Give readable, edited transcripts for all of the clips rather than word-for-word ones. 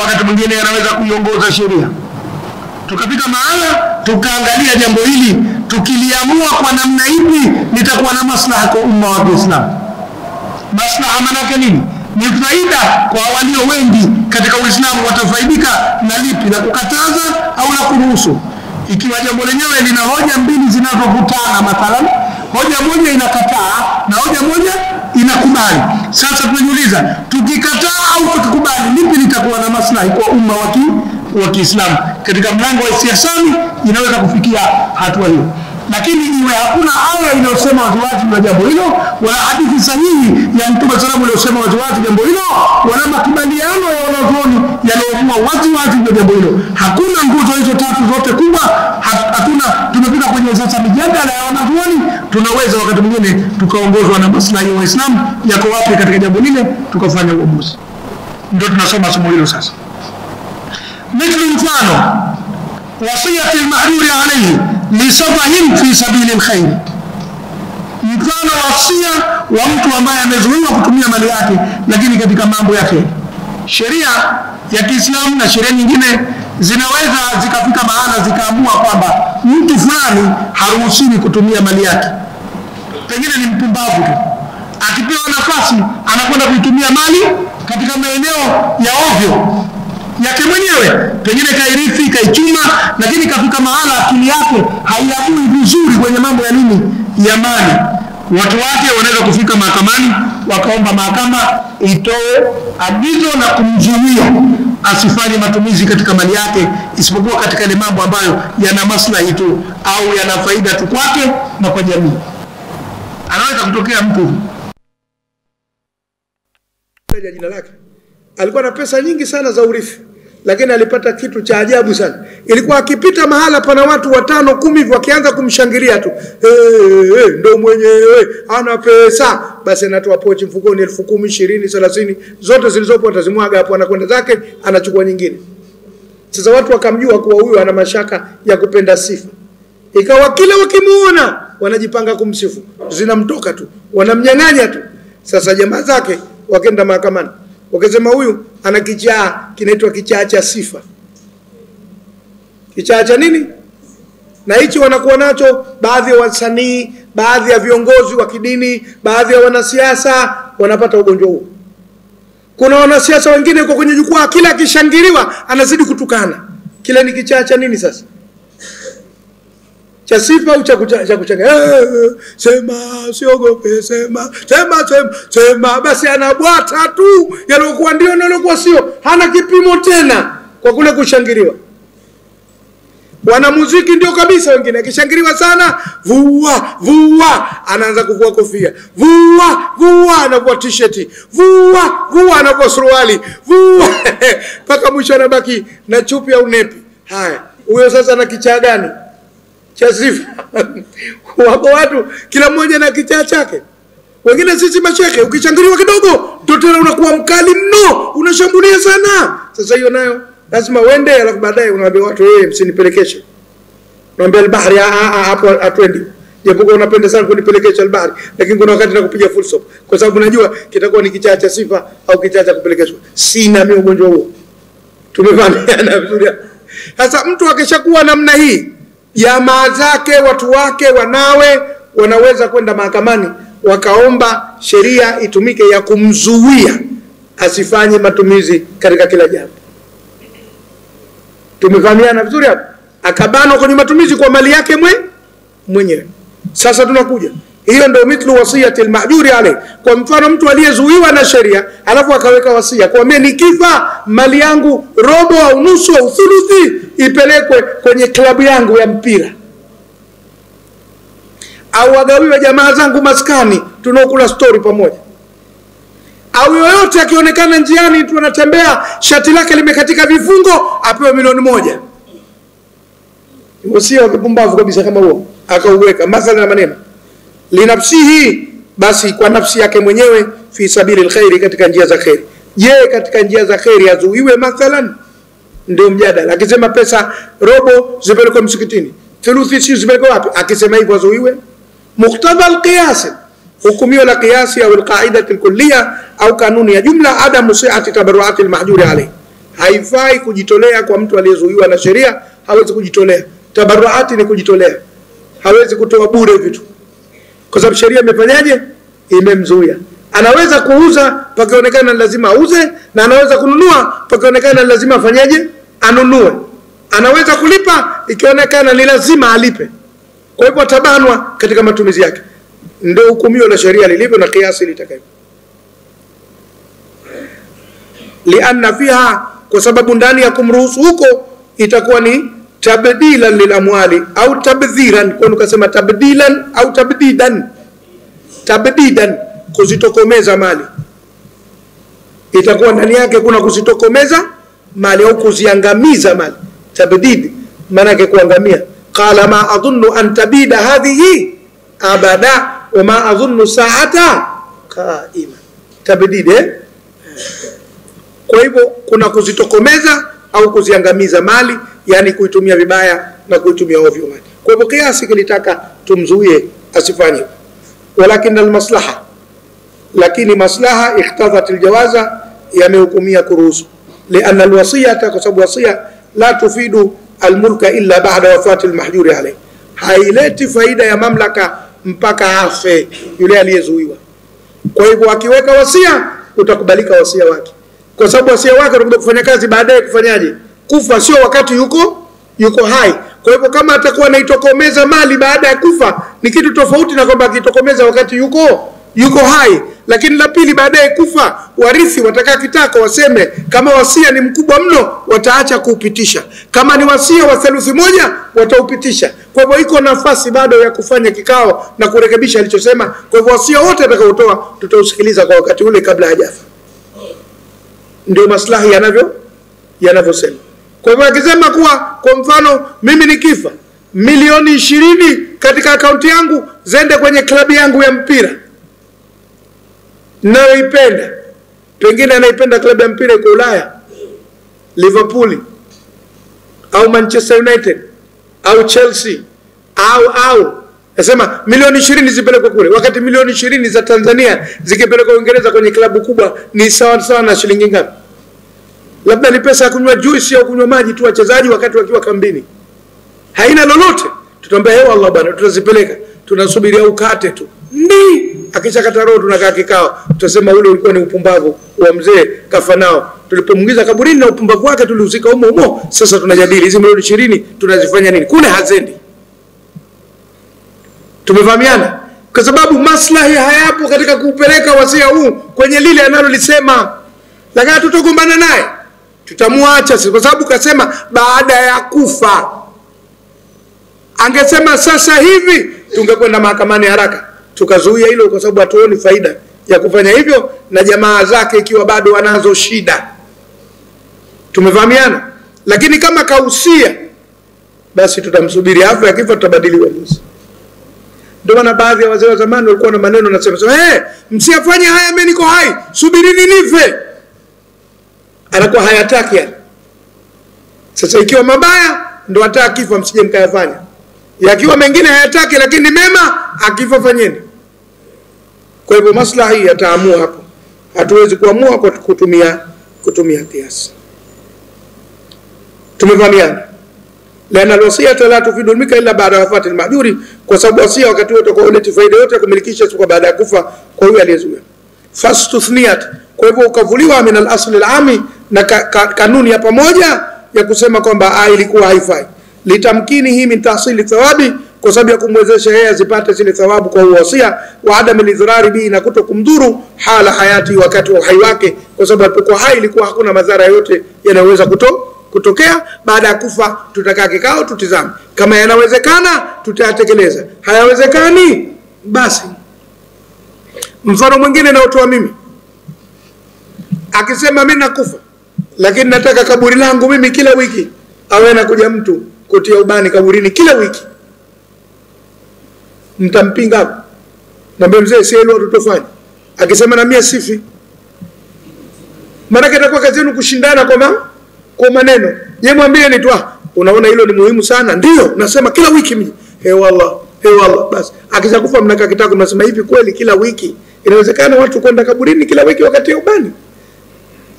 wakati mwingine yanaweza kuiongoza sheria. Tukafika mahala tukaangalia jambo hili, tukiliamua kwa namna ipi litakuwa na maslaha kwa umma wa Kiislamu. Maslaha manake nini? Ni faida kwa walio wengi katika Uislamu, watafaidika na lipi, la kukataza au la kuruhusu. Ikiwa jambo lenyewe lina hoja mbili zinazovutana, mathalan hoja moja inakataa na hoja moja inakubali, sasa tunajiuliza, tukikataa au tukikubali, lipi litakuwa na maslahi kwa umma wa Kiislamu? Katika mlango wa siasani inaweza kufikia hatua hiyo, lakini iwe hakuna aya inayosema waziwazi na jambo hilo, wala hadithi sahihi ya Mtume sallallahu alaihi wasallam waziwazi jambo hilo, wala makubaliano ya wanazuoni yanayokuwa waziwazi na jambo hilo. Hakuna nguzo hizo tatu zote kubwa, hakuna. Tumepita kwenye sasa mijadala ya wanazuoni, tunaweza wakati mwingine tukaongozwa na maslahi ya Waislamu yako wapi katika jambo lile, tukafanya uamuzi. Ndio tunasoma somo hilo sasa. mfano wasiyati al-mahduri alayhi lisafahim fi sabili al-khair. Mfano wasia wa mtu ambaye amezuiwa kutumia mali yake lakini katika mambo yake. Sheria ya Kiislamu na sheria nyingine zinaweza zikafika maana zikaamua kwamba mtu fulani haruhusiwi kutumia mali yake. Pengine ni mpumbavu tu, akipewa nafasi anakwenda kuitumia mali katika maeneo ya ovyo yake mwenyewe, pengine kairithi kaichuma, lakini kafika mahala akili yake haiamui vizuri kwenye mambo ya nini, ya mali. Watu wake wanaweza kufika mahakamani wakaomba mahakama itoe agizo na kumzuia asifanye matumizi katika mali yake isipokuwa katika ile mambo ambayo yana maslahi tu au yana faida tu kwake na kwa jamii. Anaweza kutokea mtu jina lake alikuwa na pesa nyingi sana za urithi, lakini alipata kitu cha ajabu sana. Ilikuwa akipita mahala pana watu 5 10 hivi wakianza kumshangilia tu, ndo mwenyewe ana pesa, basi anatoa pochi mfukoni 10,000, 20,000, 30 zote zilizopo atazimwaga hapo, anakwenda zake anachukua nyingine. Sasa watu wakamjua kuwa huyu ana mashaka ya kupenda sifa, ikawa kila wakimuona wanajipanga kumsifu, zinamtoka tu, wanamnyang'anya tu. Sasa jamaa zake wakaenda mahakamani wakasema huyu ana kichaa kinaitwa kichaa cha sifa. Kichaa cha nini? Na hichi wanakuwa nacho baadhi ya wasanii, baadhi ya viongozi wa kidini, baadhi ya wanasiasa wanapata ugonjwa huu. Kuna wanasiasa wengine kwa kwenye jukwaa kila akishangiliwa anazidi kutukana. Kile ni kichaa cha nini sasa? Cha sifa au cha kuchanga? Sema siogope, sema basi anabwata tu yalokuwa ndio na yalokuwa sio, hana kipimo tena kwa kule kushangiliwa. Wanamuziki ndio kabisa, wengine akishangiliwa sana vua anaanza kuvua kofia, vua anavua t-shirt, vua anavua suruali, mpaka mwisho anabaki na chupi au nepi. Haya, huyo sasa ana kichaa gani? Cha sifa. Wako watu kila mmoja na kichaa chake. Wengine sisi masheke ukishangiliwa kidogo ndio tena unakuwa mkali mno, unashambulia sana. Sasa hiyo nayo lazima uende, alafu baadaye unawaambia watu msinipelekeshe. Unaambia al-bahri hapo atwendi. Japokuwa unapenda sana kunipelekesha al-bahri, lakini kuna wakati nakupiga full stop kwa sababu unajua kitakuwa ni kichaa cha sifa au kichaa cha kupelekeshwa. Sina mimi ugonjwa huo. Tumefahamiana vizuri. Sasa mtu akishakuwa namna hii, jamaa zake, watu wake, wanawe wanaweza kwenda mahakamani wakaomba sheria itumike ya kumzuia asifanye matumizi katika kila jambo. Tumefahamiana vizuri hapo? Akabanwa kwenye matumizi kwa mali yake mwenyewe. Sasa tunakuja, hiyo ndio mithlu wasiyati al-mahduri alayhi. Kwa mfano mtu aliyezuiwa na sheria alafu akaweka wasia kwa mimi nikifa mali yangu robo au nusu au thuluthi ipelekwe kwenye klabu yangu ya mpira, au agawiwe jamaa zangu maskani tunaokula story pamoja, au yoyote akionekana njiani tunatembea shati lake limekatika vifungo apewe milioni 1. Wasia wakipumbavu kabisa kama huo akauweka mathalan na maneno linafsihi, basi kwa nafsi yake mwenyewe, fi sabili alkhairi, katika njia za khairi. Je, katika njia za khairi azuiwe mathalan? Ndio mjadala. Akisema pesa robo zipelekwe msikitini, thuluthi si zipelekwe wapi? Akisema hivyo azuiwe. Muqtada alqiyas, hukumio la qiyasi au alqaida alkulliya au kanuni ya jumla, adam si'ati tabarruat almahjuri alayhi. Haifai kujitolea kwa mtu aliyezuiwa na sheria, hawezi kujitolea. Tabarruati ni kujitolea, hawezi kutoa bure vitu, kwa sababu sheria imefanyaje? Imemzuia. Anaweza kuuza pakionekana lazima auze, na anaweza kununua pakionekana lazima afanyaje? Anunue. Anaweza kulipa ikionekana ni lazima alipe. Kwa hivyo atabanwa katika matumizi yake. Ndio hukumio la sheria lilivyo na kiasi litakayo. Lianna fiha, kwa sababu ndani ya kumruhusu huko itakuwa ni tabdilan lilamwali au tabdhiran. Kwa ukasema tabdilan au tabdidan. Tabdidan, kuzitokomeza mali. Itakuwa ndani yake kuna kuzitokomeza mali au kuziangamiza mali. Tabdid maana yake kuangamia. Qala ma adhunnu an tabida hadhihi abada wa ma adhunnu sa'ata qaima. Tabdid Kwa hivyo kuna kuzitokomeza au kuziangamiza mali, yani kuitumia vibaya na kuitumia ovyo mali. Kwa hivyo kiasi kilitaka tumzuie asifanye. Walakin almaslaha, lakini maslaha ihtadhat aljawaza, yamehukumia kuruhusu. Lianna alwasiyata, kwa sababu wasia la tufidu almulka illa ba'da wafati almahjuri alayhi, haileti faida ya mamlaka mpaka afe yule aliyezuiwa. Kwa hivyo akiweka wasia utakubalika wasia wake, kwa sababu wasia wake utakuja kufanya kazi baadaye kufanyaje? Kufa, sio wakati yuko hai. Kwa hivyo kama atakuwa anaitokomeza mali baada ya kufa ni kitu tofauti na kwamba akitokomeza wakati yuko hai. Lakini la pili, baadaye kufa warithi watakaa kitako waseme kama wasia ni mkubwa mno wataacha kuupitisha, kama ni wasia wa theluthi moja wataupitisha. Kwa hivyo iko nafasi bado ya kufanya kikao na kurekebisha alichosema. Kwa hivyo wasia wote atakaotoa tutausikiliza kwa wakati ule kabla hajafa. Ndio maslahi yanavyosema. Kwa hivyo akisema kuwa kwa mfano mimi nikifa milioni 20 katika akaunti yangu zende kwenye klabu yangu ya mpira nayoipenda, pengine anaipenda klabu ya mpira iko Ulaya, Liverpool au Manchester United au Chelsea au nasema milioni 20 zipelekwe kule, wakati milioni 20 za Tanzania zikipelekwa Uingereza kwenye klabu kubwa ni sawa na shilingi ngapi? Labda ni pesa ya kunywa juice au kunywa maji tu wachezaji wakati wakiwa kambini, haina lolote. Tutaambia hewa Allah bwana, tutazipeleka, tunasubiri au kate tu. Akishakata roho tunakaa kikao, tutasema ule ulikuwa ni upumbavu wa mzee kafa nao, tulipomuingiza kaburini na upumbavu wake tulihusika humo. Sasa tunajadili hizo milioni 20 tunazifanya nini? Kule hazendi. Tumefahamiana? Kwa sababu maslahi hayapo katika kupeleka wasia huu kwenye lile analolisema. Lakini tutogombana naye, tutamuacha sisi, kwa sababu kasema baada ya kufa. Angesema sasa hivi tungekwenda mahakamani haraka, tukazuia hilo, kwa sababu hatuoni faida ya kufanya hivyo na jamaa zake ikiwa bado wanazo shida. Tumefahamiana? Lakini kama kausia, basi tutamsubiri afa, akifa tutabadili uamuzi. Ndio maana baadhi ya wazee wa zamani walikuwa na maneno nasema, msiyafanye haya, mimi niko hai, subirini nife. Anakuwa hayataki yani. Sasa ikiwa mabaya ndio hataki kifa, msije mkayafanya. Yakiwa mengine hayataki lakini mema, akifa fanyeni. Kwa hivyo maslahi yataamua hapo. Hatuwezi kuamua kwa kutumia kiasi. Tumefahamiana? Lana alwasiyata la tufidu almilka illa ba'da wafati almahjuri, kwa sababu wasia wakati wote kwa uleti faida yote kumilikisha kwa baada ya kufa kwa huyo aliyezuia. Fastuthniyat, kwa hivyo ukavuliwa min al-asl al-ami, na kanuni ya pamoja ya kusema kwamba ilikuwa haifai. Litamkini hii min tahsili thawabi, kwa sababu ya kumwezesha yeye azipate zile thawabu kwa wasia, wa adam al-idhrari bi, na kutokumdhuru hala hayati, wakati wa uhai wake, kwa sababu alipokuwa hai ilikuwa hakuna madhara yote yanayoweza kutokea. Baada ya kufa tutakaa kikao tutizame, kama yanawezekana tutayatekeleza, hayawezekani basi. Mfano mwingine naotoa mimi, akisema mimi nakufa lakini nataka kaburi langu mimi kila wiki awe anakuja mtu kutia ubani kaburini kila wiki, mtampinga hapo? Mwambie mzee, si hilo tutofanya. Akisema na mimi sifi, maana itakuwa kazi yenu kushindana kwa maneno. Yeye mwambie ni tu, unaona hilo ni muhimu sana, ndio nasema kila wiki mimi. Wallah basi. Akishakufa mnakaa kitako mnasema hivi, kweli kila wiki inawezekana watu kwenda kaburini kila wiki wakati ya ubani?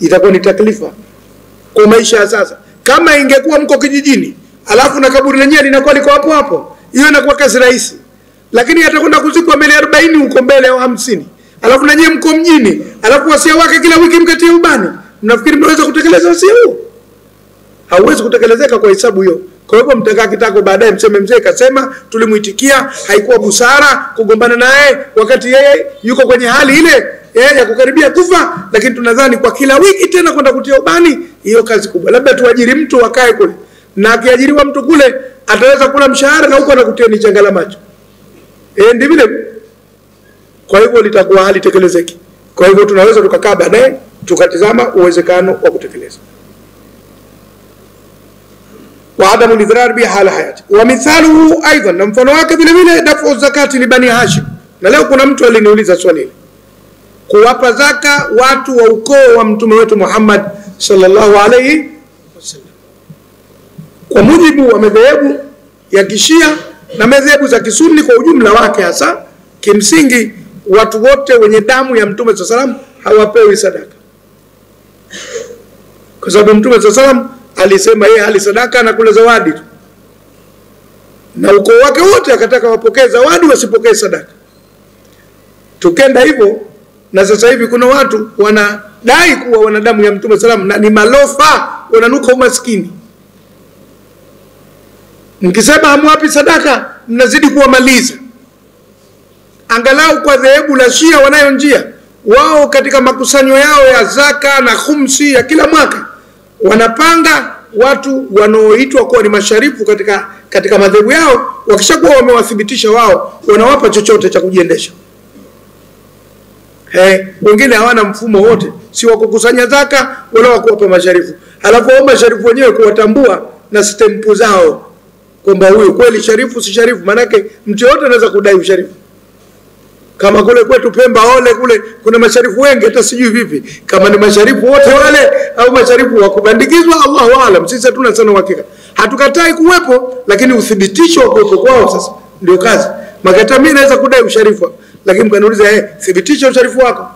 Itakuwa ni taklifa. kwa maisha ya sasa. Kama ingekuwa mko kijijini alafu na kaburi lenyewe linakuwa liko hapo hapo, hiyo inakuwa kazi rahisi. Lakini atakwenda kuzikwa mbele 40 huko mbele au 50, alafu na nyie mko mjini, alafu wasia wake kila wiki mkatie ubani, mnafikiri mnaweza kutekeleza wasia huo? Hauwezi kutekelezeka kwa hesabu hiyo. Kwa hivyo mtakaa kitako baadaye mseme mzee kasema, tulimuitikia, haikuwa busara kugombana naye wakati yeye yuko kwenye hali ile ya kukaribia kufa, lakini tunadhani kwa kila wiki tena kwenda kutia ubani, hiyo kazi kubwa. Labda tuajiri mtu wakae kule, na akiajiriwa mtu kule ataweza kula mshahara na huko anakutia ni changala macho. Ndivyo vile. Kwa hivyo litakuwa hali tekelezeki. Kwa hivyo tunaweza tukakaa baadaye tukatizama uwezekano wa kutekeleza. وعدم الإضرار به حال حياته. ومثاله أيضا mfano wake vile vile dafu zakati li bani Hashim. Na leo kuna mtu aliniuliza swali hili. Kuwapa zaka watu wa ukoo wa mtume wetu Muhammad sallallahu alayhi wasallam. Kwa mujibu wa madhehebu ya Kishia na madhehebu za Kisunni kwa ujumla wake, hasa kimsingi watu wote wenye damu ya mtume sallallahu alayhi wasallam hawapewi sadaka. Kwa sababu mtume sallallahu alayhi wasallam alisema yeye hali sadaka na kula zawadi tu, na ukoo wake wote akataka wapokee zawadi wasipokee sadaka. Tukenda hivyo, na sasa hivi kuna watu wanadai kuwa wanadamu ya mtume sallam na ni malofa, wananuka umaskini. Mkisema hamwapi sadaka mnazidi kuwamaliza. Angalau kwa dhehebu la Shia wanayo njia wao, katika makusanyo yao ya zaka na khumsi ya kila mwaka wanapanga watu wanaoitwa kuwa ni masharifu katika madhehebu yao. Wakishakuwa wamewathibitisha wao, wanawapa chochote cha kujiendesha. Wengine hawana mfumo wote, si wa kukusanya zaka wala wa kuwapa masharifu. Alafu wao masharifu wenyewe kuwatambua na stempu zao kwamba huyu kweli sharifu si sharifu. Manake mtu yote anaweza kudai usharifu. Kama kule kwetu Pemba ole kule kuna masharifu wengi, hata sijui vipi kama ni masharifu wote wale au masharifu wa kubandikizwa, Allahu aalam. Sisi hatuna sana uhakika. Hatukatai kuwepo, lakini uthibitisho wa kuwepo kwao sasa ndio kazi. Makata mimi naweza kudai usharifu, lakini mkaniuliza thibitisha usharifu wako.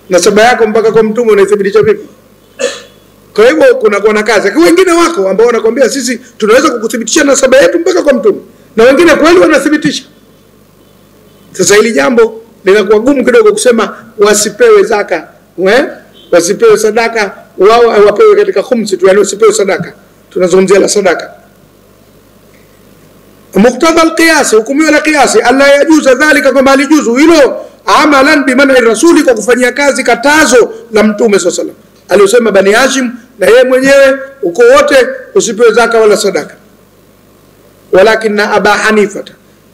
Nasaba yako mpaka kwa mtume unaithibitisha vipi? Kwa hivyo kuna na kazi. Kwa wengine wako ambao wanakuambia sisi tunaweza kukuthibitisha nasaba yetu mpaka kwa mtume, na wengine kweli wanathibitisha. Sasa hili jambo linakuwa gumu kidogo kusema wasipewe zaka, wasipewe sadaka, wao wapewe katika khumsi tu, yani wasipewe sadaka. Tunazungumzia la sadaka. Muktadha alqiyas, hukumu la qiyas, alla yajuza dhalika, kwamba alijuzu hilo amalan bimana rasuli, kwa kufanyia kazi katazo la mtume sallallahu alayhi wasallam aliyosema Bani Hashim na yeye mwenyewe uko wote usipewe zaka wala sadaka. Walakin Aba Hanifa,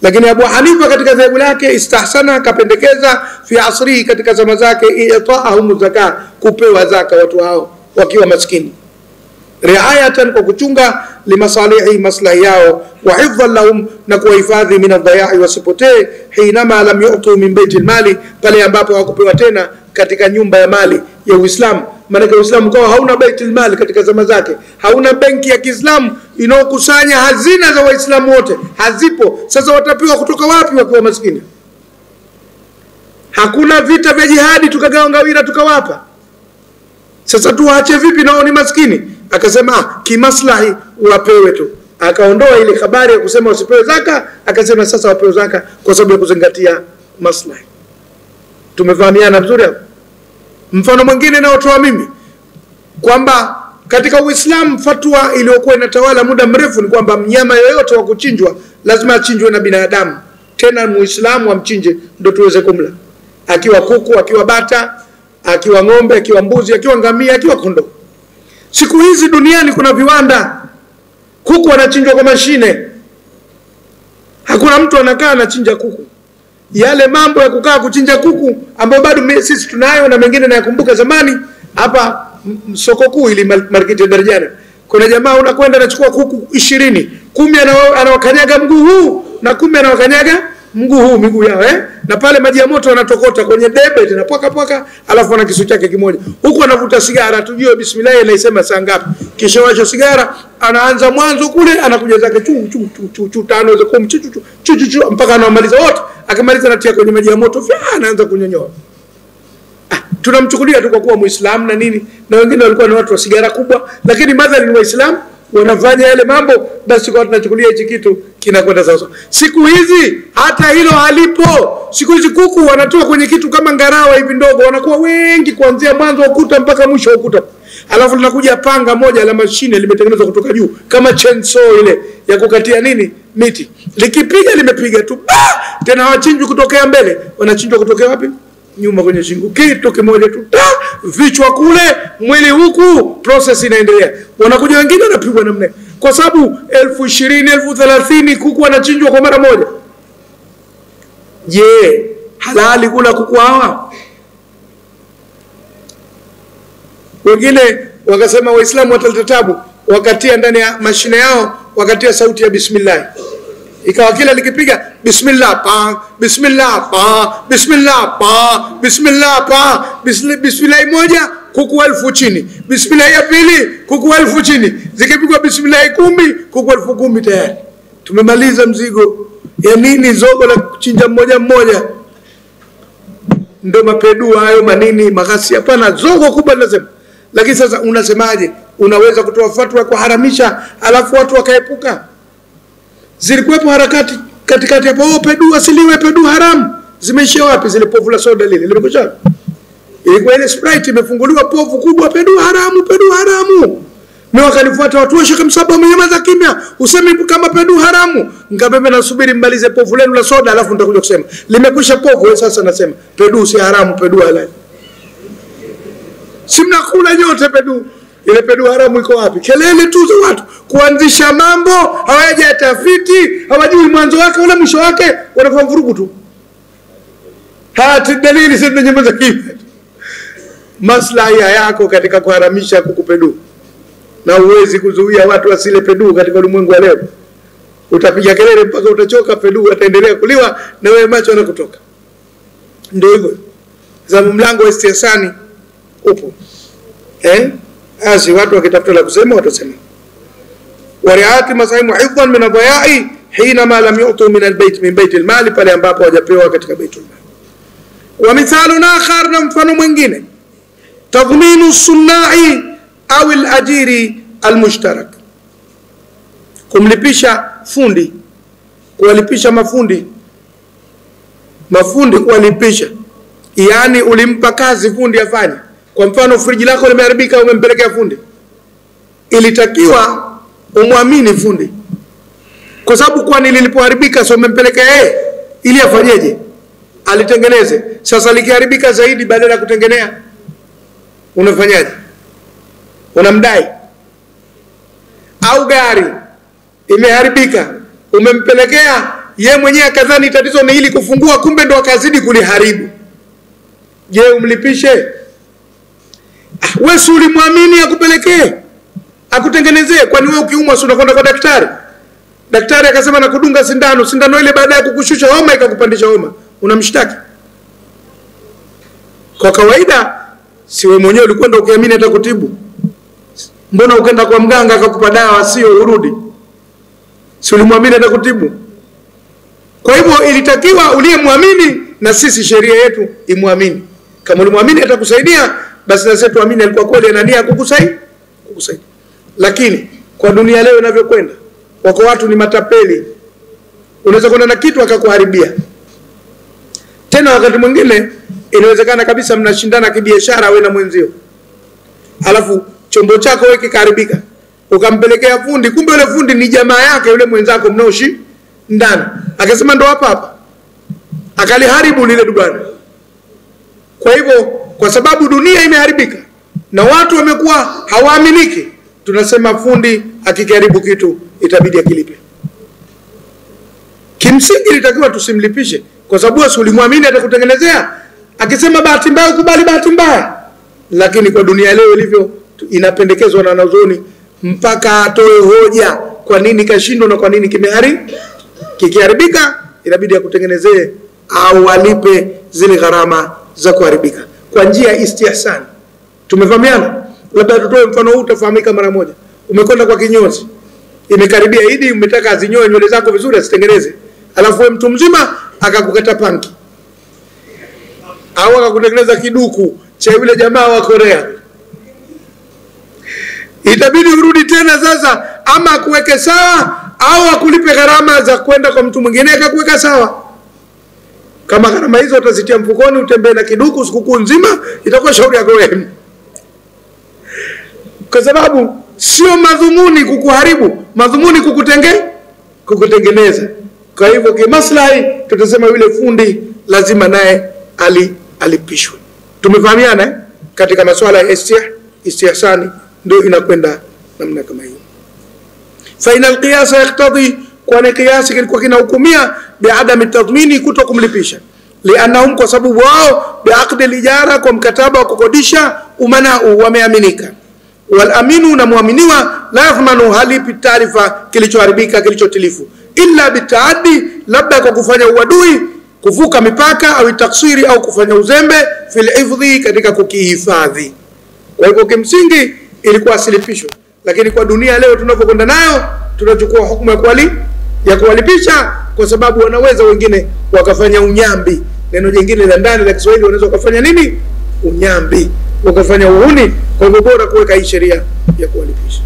lakini Abu Hanifa katika dhehebu lake istahsana, kapendekeza fi asri, katika zama zake, i'ta'ahum zakat, kupewa zaka watu hao wakiwa maskini, riayatan, kwa kuchunga, limasalihi, maslahi yao, wa hifdhan lahum, na kuhifadhi, min adh-dhaya'i, wasipotee, hinama lam yu'tu min baitil mali, pale ambapo hawakupewa tena katika nyumba ya mali ya Uislamu. Maana Uislamu kwa hauna baitul mali katika zama zake, hauna benki ya Kiislamu inayokusanya hazina za Waislamu wote, hazipo. Sasa watapewa kutoka wapi wakiwa maskini? Hakuna vita vya jihadi tukagawa ngawira tukawapa. Sasa tuache vipi nao ni maskini? Akasema kimaslahi wapewe tu. Akaondoa ile habari ya kusema wasipewe zaka, akasema sasa wapewe zaka kwa sababu ya kuzingatia maslahi. Tumefahamiana vizuri hapo? Mfano mwingine naotoa mimi kwamba katika Uislamu fatwa iliyokuwa inatawala muda mrefu ni kwamba mnyama yoyote wa kuchinjwa lazima achinjwe na binadamu, tena Muislamu amchinje ndio tuweze kumla, akiwa kuku, akiwa bata, akiwa ng'ombe, akiwa mbuzi, akiwa ngamia, akiwa kondoo. Siku hizi duniani kuna viwanda, kuku wanachinjwa kwa mashine. Hakuna mtu anakaa anachinja kuku. Yale mambo ya kukaa kuchinja kuku ambayo bado sisi tunayo na mengine nayakumbuka zamani hapa soko kuu ili market ya Darajani. Kuna jamaa unakwenda anachukua kuku 20, 10 anawakanyaga mguu huu na 10 anawakanyaga mguu huu, miguu yao na pale maji ya moto wanatokota kwenye debe tena paka, alafu ana kisu chake kimoja. Huko anavuta sigara, tujue bismillah anaisema saa ngapi. Kisha wacho sigara anaanza mwanzo kule, anakuja zake chu 5 za 10 chu mpaka anamaliza wote. Akimaliza anatia kwenye maji ya moto, anaanza kunyonyoa. tunamchukulia tu kwa kuwa Muislamu na nini, na wengine walikuwa ni watu wa sigara kubwa, lakini madhali ni Waislamu wanafanya yale mambo, basi kwa tunachukulia hichi kitu kinakwenda sawa. Siku hizi hata hilo halipo. Siku hizi kuku wanatoa kwenye kitu kama ngarawa hivi ndogo, wanakuwa wengi kuanzia mwanzo wa ukuta mpaka mwisho wa ukuta. Alafu linakuja panga moja la mashine limetengenezwa kutoka juu kama chainsaw ile ya kukatia nini miti. Likipiga limepiga tu. Tena hawachinjwi kutokea mbele, wanachinjwa kutokea wapi? Nyuma kwenye shingo. Kitu kimoja tu. Vichwa kule, mwili huku, process inaendelea. Wanakuja wengine wanapigwa namna. Kwa sababu 20,000, 30,000 kuku wanachinjwa kwa mara moja. Je, halali kula kuku hawa? Wengine wakasema Waislamu wataleta tabu, wakatia ndani ya mashine yao, wakatia sauti ya bismillah. Ikawa kila likipiga bismillah pa, bismillah pa, bismillah pa, bismillah pa, bismillah moja kuku 1000 chini, bismillah ya pili kuku 1000 chini, zikipigwa bismillah 10 kuku 10,000 tayari. Tumemaliza mzigo. Ya nini zogo la kuchinja mmoja mmoja? Ndio mapedu hayo manini magasi? Hapana, zogo kubwa lazima. Lakini sasa unasemaje? Unaweza kutoa fatwa kuharamisha alafu watu wakaepuka? Zilikuwepo harakati katikati hapo, pedu asiliwe, pedu haramu. Zimeishia wapi zile povu la soda lile? Limekwisha. Ilikuwa ile Sprite imefunguliwa povu kubwa, pedu haramu, pedu haramu. Na wakanifuata watu wa Sheikh Msaba, mnyamaza kimya, useme kama pedu haramu. Ngabebe nasubiri mbalize povu lenu la soda alafu nitakuja kusema. Limekwisha povu, wewe sasa nasema pedu si haramu, pedu halali. Si mnakula nyote pedu. Ile pedu haramu iko wapi? Kelele tu za watu kuanzisha mambo, hawajatafiti, hawajui mwanzo wake wala mwisho wake, wanafanya vurugu tu. Hata dalili sisi tunanyamaza kimya. Maslahi yako katika kuharamisha kukupedu. Na uwezi kuzuia watu wasile pedu katika ulimwengu wa leo. Utapiga kelele mpaka utachoka, pedu ataendelea kuliwa na wewe macho yanakutoka. Ndio hivyo. Za mlango wa istiasani upo. Asi watu wakitafuta la kusema watasema. Wariati masaimu hifdhan min adhaya'i hina ma lam yu'tu min albayt min bayt almal, pale ambapo hawajapewa katika baitul mal. Wa mithalun akhar, na mfano mwingine, tadhminu sunna'i au al-ajiri al-mushtarak, kumlipisha fundi, kuwalipisha mafundi kuwalipisha. Yani ulimpa kazi fundi afanye. Kwa mfano friji lako limeharibika, umempelekea fundi, ilitakiwa umwamini fundi, kwa sababu kwani lilipoharibika sio umempelekea yeye ili afanyeje? Alitengeneze. Sasa likiharibika zaidi badala ya kutengenea, unafanyaje? Unamdai. Au gari imeharibika, umempelekea yeye mwenyewe akadhani tatizo ni ili kufungua, kumbe ndo akazidi kuliharibu. Je, umlipishe? Wewe si ulimwamini akupelekee, akutengenezee? Kwani wewe ukiumwa unakwenda kwa daktari? Daktari akasema nakudunga sindano, sindano ile baadaye kukushusha homa ikakupandisha homa, unamshtaki? Kwa kawaida si wewe mwenyewe ulikwenda ukiamini atakutibu? Mbona ukaenda kwa mganga akakupa dawa sio urudi? Si ulimwamini atakutibu? Kwa hivyo ilitakiwa uliyemwamini, na sisi sheria yetu imwamini. Kama ulimwamini atakusaidia, basi na sisi tuamini alikuwa kweli ana nia kukusaidia. Lakini kwa dunia leo inavyokwenda, wako watu ni matapeli. Unaweza kwenda na kitu akakuharibia. Tena wakati mwingine inawezekana kabisa mnashindana kibiashara wewe na mwenzio. Alafu chombo chako wewe kikaharibika, ukampelekea fundi, kumbe yule fundi ni jamaa yake yule mwenzako mnaoshi ndani. Akasema ndo hapa akaliharibu lile dubana. Kwa hivyo kwa sababu dunia imeharibika na watu wamekuwa hawaaminiki, tunasema fundi akikiharibu kitu itabidi akilipe. Kimsingi litakiwa tusimlipishe, kwa sababu wewe ulimwamini atakutengenezea. Akisema bahati mbaya ukubali bahati mbaya. Lakini kwa dunia leo ilivyo, inapendekezwa na wanazuoni mpaka atoe hoja kwa nini kashindwa na kwa nini kikiharibika inabidi akutengenezee au alipe zile gharama za kuharibika kwa njia ya istihsan. Tumefahamiana? Labda tutoe mfano huu utafahamika mara moja. Umekwenda kwa kinyozi, imekaribia Idi, umetaka azinyoe nywele zako vizuri asitengeneze, alafu wewe mtu mzima akakukata panki au akakutengeneza kiduku cha yule jamaa wa Korea. Itabidi urudi tena sasa, ama akuweke sawa au akulipe gharama za kwenda kwa mtu mwingine akakuweka sawa. Kama gharama hizo utazitia mfukoni, utembee na kiduku sikukuu nzima, itakuwa shauri yako wewe. Kwa sababu sio madhumuni kukuharibu, madhumuni kukutengeneza. Kwa hivyo kimaslahi tutasema yule fundi lazima naye alipishwe. Tumefahamiana katika masuala ya istihsani, ndio inakwenda namna kama hiyo. Fa inal qiyas yaqtadi, kwa qiyas kilikuwa kinahukumia biadami tadhmini, kutokumlipisha, lianahum, kwa sababu wao biaqdi alijara, kwa mkataba wa kukodisha, umanau, wameaminika. Wal aminu, na muaminiwa, la yathmanu, halipi taarifa kilichoharibika kilichotilifu, illa bitaaddi, labda kwa kufanya uadui, kuvuka mipaka, au taksiri, au kufanya uzembe, fil hifdhi, katika kukihifadhi. Kwa hivyo kimsingi ilikuwa asilipishwe, lakini kwa dunia leo tunapokwenda nayo tunachukua hukumu ya kuwalipisha, kwa sababu wanaweza wengine wakafanya unyambi. Neno jingine la ndani la Kiswahili, wanaweza wakafanya nini? Unyambi, wakafanya uhuni. Kwa hivyo bora kuweka hii sheria ya kuwalipisha.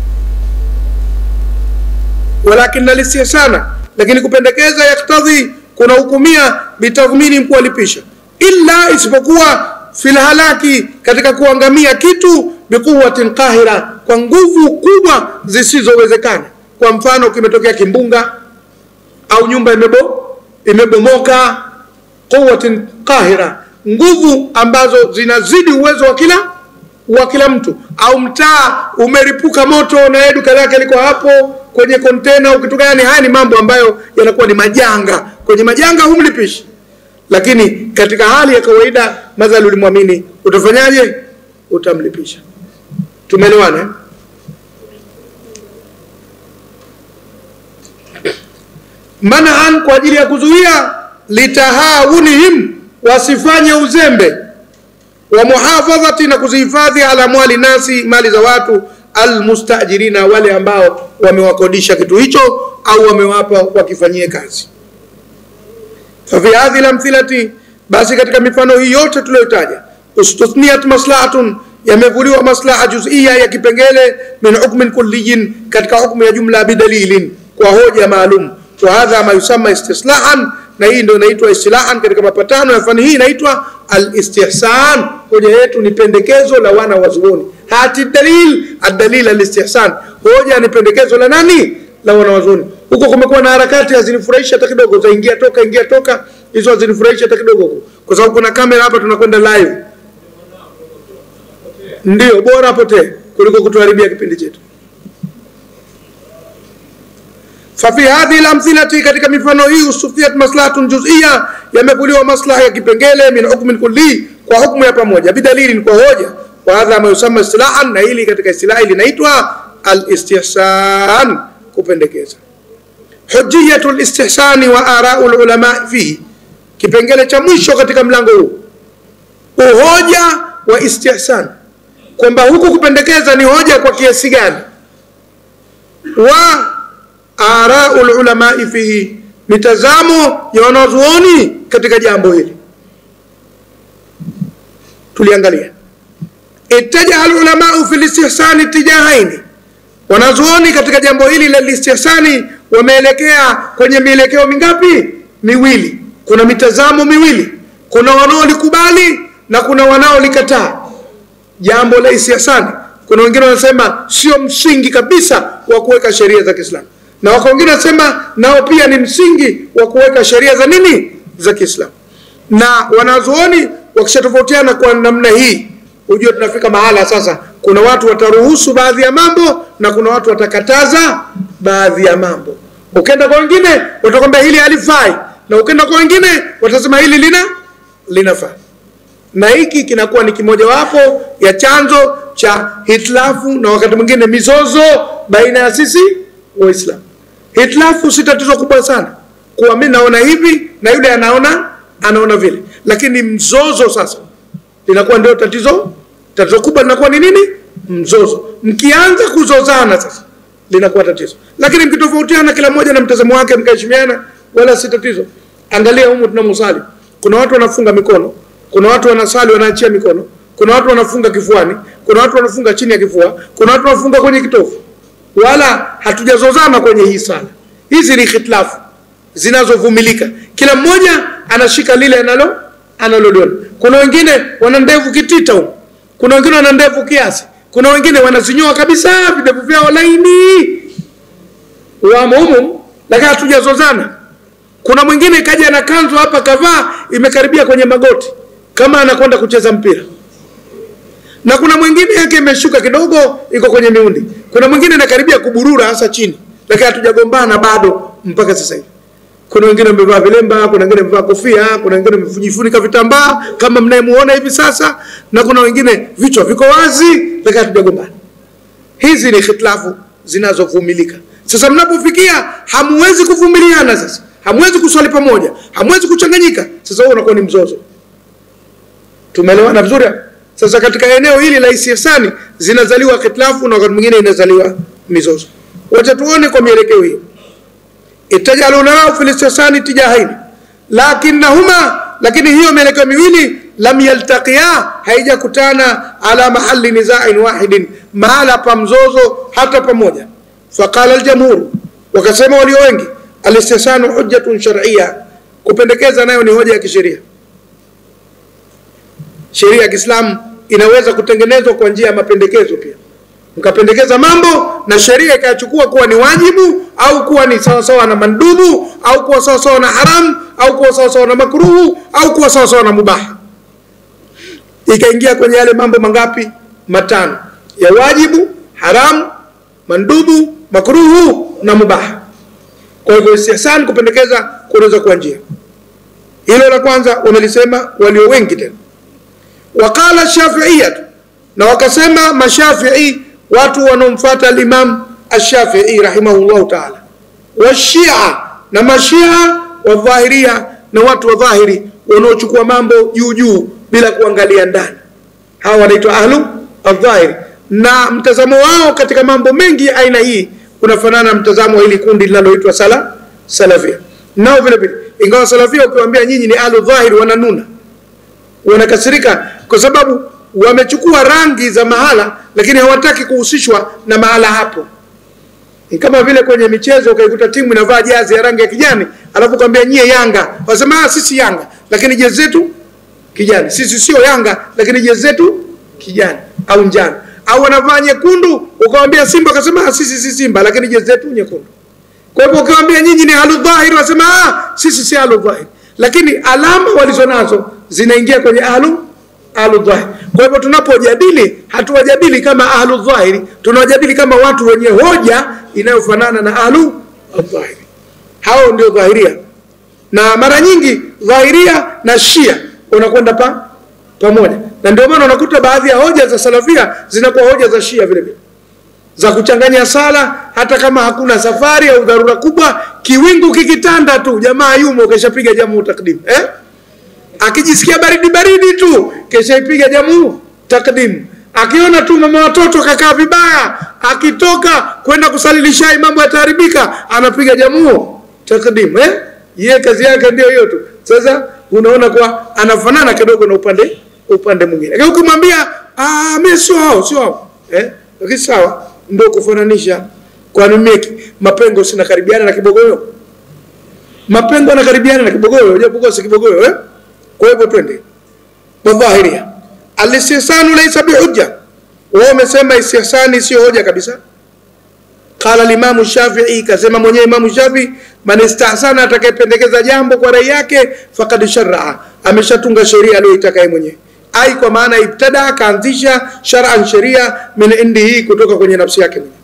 Walakin alistihsana, lakini kupendekeza, yaktadhi, kuna hukumia bitadhmini, kuwalipisha, illa, isipokuwa fil halaki, katika kuangamia kitu, biquwwatin qahira, kwa nguvu kubwa zisizowezekana. Kwa mfano kimetokea kimbunga au nyumba imebomoka, quwwatin qahira, nguvu ambazo zinazidi uwezo wa kila mtu, au mtaa umeripuka moto na duka lake liko hapo kwenye container au kitu gani. Haya ni mambo ambayo yanakuwa ni majanga. Kwenye majanga humlipishi, lakini katika hali ya kawaida madhali ulimwamini, utafanyaje? Utamlipisha. Tumeelewana? Manaan, kwa ajili ya kuzuia, litahawunihim, wasifanye uzembe, wa muhafadhati, na kuzihifadhi, ala mwali nasi, mali za watu, almustajirina, wale ambao wamewakodisha kitu hicho au wamewapa wakifanyie kazi. Fa fi hadhihi al-amthilati, basi katika mifano hii yote tuliyotaja, ustuthniat maslahatun, yamevuliwa maslaha juz'iyya ya kipengele, min hukmin kulliyin, katika hukumu ya jumla, bidalilin, kwa hoja maalum. Wa hadha ma yusamma istislahan, na hii ndio inaitwa istilahan. Katika mapatano ya fani hii inaitwa al-istihsan. Hoja yetu ni pendekezo la wana wazuoni. Hati dalil, ad-dalil al-istihsan, hoja ni pendekezo la nani? La wana wazuoni. Huko kumekuwa na harakati hazinifurahisha hata kidogo, za ingia toka, hizo hazinifurahisha hata kidogo, kwa sababu kuna kamera hapa, tunakwenda live. Ndio bora apotee kuliko kutuharibia kipindi chetu. Fa fi hadhihi al-amthilati, katika mifano hii, usufiyat maslahatun juz'iyya, yamevuliwa maslaha ya kipengele, min hukmin kulli, kwa hukumu ya pamoja, bidalilin, kwa hoja. Wa hadha ma yusamma istilahan, na hili katika istilahi linaitwa al-istihsan, kupendekeza. Hujjiyatul istihsani wa ara'ul ulama fihi, kipengele cha mwisho katika mlango huu, uhoja wa istihsan, kwamba huku kupendekeza ni hoja kwa kiasi gani, wa ara'ul ulama fihi, mitazamo ya wanazuoni katika jambo hili. Tuliangalia ittaja al-ulama fi al-istihsani tijahaini, wanazuoni katika jambo hili la istihsani wameelekea kwenye mielekeo mingapi? Miwili. Kuna mitazamo miwili, kuna wanaolikubali na kuna wanaolikataa jambo la istihsani. Kuna wengine wanasema sio msingi kabisa wa kuweka sheria za Kiislamu, na wako wengine wanasema nao pia ni msingi wa kuweka sheria za nini? Za Kiislamu. Na wanazuoni wakishatofautiana kwa namna hii, ujue tunafika mahala sasa, kuna watu wataruhusu baadhi ya mambo na kuna watu watakataza baadhi ya mambo. Ukienda kwa wengine watakwambia hili halifai, na ukienda kwa wengine watasema hili linafaa. Na hiki kinakuwa ni kimoja wapo ya chanzo cha hitilafu na wakati mwingine mizozo baina ya sisi Waislamu. Hitilafu si tatizo kubwa sana, kwa mimi naona hivi na yule anaona vile, lakini mzozo sasa linakuwa ndio tatizo kubwa. Linakuwa ni nini? Mzozo. Mkianza kuzozana sasa linakuwa tatizo, lakini mkitofautiana kila mmoja na mtazamo wake, mkaheshimiana, wala si tatizo. Angalia humu tunamsali, kuna watu wanafunga mikono, kuna watu wanasali wanaachia mikono, kuna watu wanafunga kifuani, kuna watu wanafunga chini ya kifua, kuna watu wanafunga kwenye kitofu. Wala hatujazozana kwenye hii sala. Hizi ni khitlafu zinazovumilika. Kila mmoja anashika lile analoliona. Kuna wengine wana ndevu kitita huko. Kuna wengine wana ndevu kiasi. Kuna wengine wanazinyoa kabisa videvu vyao laini. Wamo humo, lakini hatujazozana. Kuna mwingine kaja na kanzu hapa kavaa imekaribia kwenye magoti kama anakwenda kucheza mpira. Na kuna mwingine yake imeshuka kidogo iko kwenye miundi. Kuna mwingine anakaribia kuburura hasa chini. Lakini hatujagombana bado mpaka sasa hivi. Kuna wengine wamevaa vilemba, kuna wengine wamevaa kofia, kuna wengine wamejifunika vitambaa kama mnayemuona hivi sasa, na kuna wengine vichwa viko wazi, lakini hatujagombana. Hizi ni khitlafu zinazovumilika. Sasa mnapofikia hamwezi kuvumiliana sasa. Hamwezi kuswali pamoja, hamwezi kuchanganyika. Sasa huo unakuwa ni mzozo. Tumeelewana vizuri? Sasa katika eneo hili la istihsani zinazaliwa khitlafu na wakati mwingine inazaliwa mizozo. Wacha tuone kwa mielekeo hii. Itajaluna fil istihsani tijahain. Lakini hiyo mielekeo miwili lam yaltaqiya, haijakutana ala mahalli niza'in wahidin, mahala pa mzozo hata pamoja. Faqala al-jamhur, wakasema walio wengi, al-istihsanu hujjatun shar'iyya, kupendekeza nayo ni hoja ya kisheria. Sheria ya Kiislamu inaweza kutengenezwa kwa njia ya mapendekezo pia. Mkapendekeza mambo na sheria ikachukua kuwa ni wajibu au kuwa ni sawa sawa na mandubu au kuwa sawa sawa na haram au kuwa sawa sawa na makruhu au kuwa sawa sawa na mubaha. Ikaingia kwenye yale mambo mangapi? Matano. Ya wajibu, haram, mandubu, makruhu na mubaha. Kwa hivyo istihsan kupendekeza kunaweza kuwa njia. Hilo la kwanza wamelisema walio wengi tena. Wakala Shafi'iyya, na wakasema Mashafi'i, watu wanaomfuata al-Imam Ash-Shafi'i rahimahullah ta'ala, wa Shia, na Mashia wa Dhahiria, na watu wa dhahiri wanaochukua mambo juu juu bila kuangalia ndani. Hawa wanaitwa ahlu al-dhahiri, na mtazamo wao katika mambo mengi aina hii unafanana mtazamo wa hili kundi linaloitwa Salafia. Nao vile vile, ingawa Salafia ukiwaambia nyinyi ni ahlu dhahiri wananuna, wanakasirika kwa sababu wamechukua rangi za mahala lakini hawataki kuhusishwa na mahala hapo. Ni kama vile kwenye michezo ukaikuta timu inavaa jezi ya rangi ya kijani, alafu kwambia nyie Yanga, wasema sisi Yanga lakini jezi zetu kijani. Sisi sio Yanga lakini jezi zetu kijani au njano. Au wanavaa nyekundu, ukamwambia Simba, akasema sisi si Simba lakini jezi zetu nyekundu. Kwa hivyo ukamwambia nyinyi ni ahlu dhahiri, wasema sisi si ahlu dhahiri. Lakini alama walizonazo zinaingia kwenye ahlu dhahiri. Kwa hivyo tunapojadili hatuwajadili kama ahlu dhahiri, tunawajadili kama watu wenye hoja inayofanana na ahlu dhahiri. Hao ndio dhahiria. Na mara nyingi dhahiria na Shia wanakwenda pamoja. Na ndio maana unakuta baadhi ya hoja za Salafia zinakuwa hoja za Shia vile vile. Za kuchanganya sala hata kama hakuna safari au dharura kubwa, kiwingu kikitanda tu jamaa yumo keshapiga jamu takdim. Akijisikia baridi tu kesha ipiga jamu takdim. Akiona tu mama watoto kakaa vibaya, akitoka kwenda kusalilisha mambo yataharibika, anapiga jamu takdim. Yeye kazi yake ndio hiyo tu. Sasa unaona kwa anafanana kidogo na upande mwingine. Lakini ukimwambia mimi sio hao. Lakini sawa, ndio kufananisha. Kwa nini mapengo sina karibiana na kibogoyo? Mapengo yanakaribiana na kibogoyo, japokuwa si kibogoyo. Kwa hivyo twende badhahiria. Al-istihsanu laysa bihujja. Wao wamesema istihsani sio hoja kabisa. Qala al-Imam Shafi'i, kasema mwenyewe Imam Shafi'i, man istahsana, atakayependekeza jambo kwa rai yake, faqad shar'a, ameshatunga sheria aliyoitaka yeye mwenyewe. Ai, kwa maana ibtada, kaanzisha shar'an, sheria min indihi, kutoka kwenye nafsi yake mwenyewe.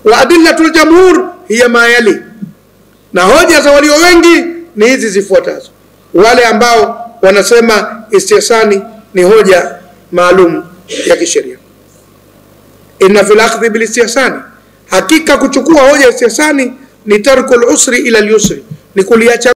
Wa adillatul jamhur hiya ma yali, na hoja za walio wengi ni hizi zifuatazo. Wale ambao wanasema istihsani ni hoja maalum ya kisheria. Inna fil akhdhi bil istihsani, hakika kuchukua hoja ya istihsani ni tarkul usri ila al yusri, ni kuliacha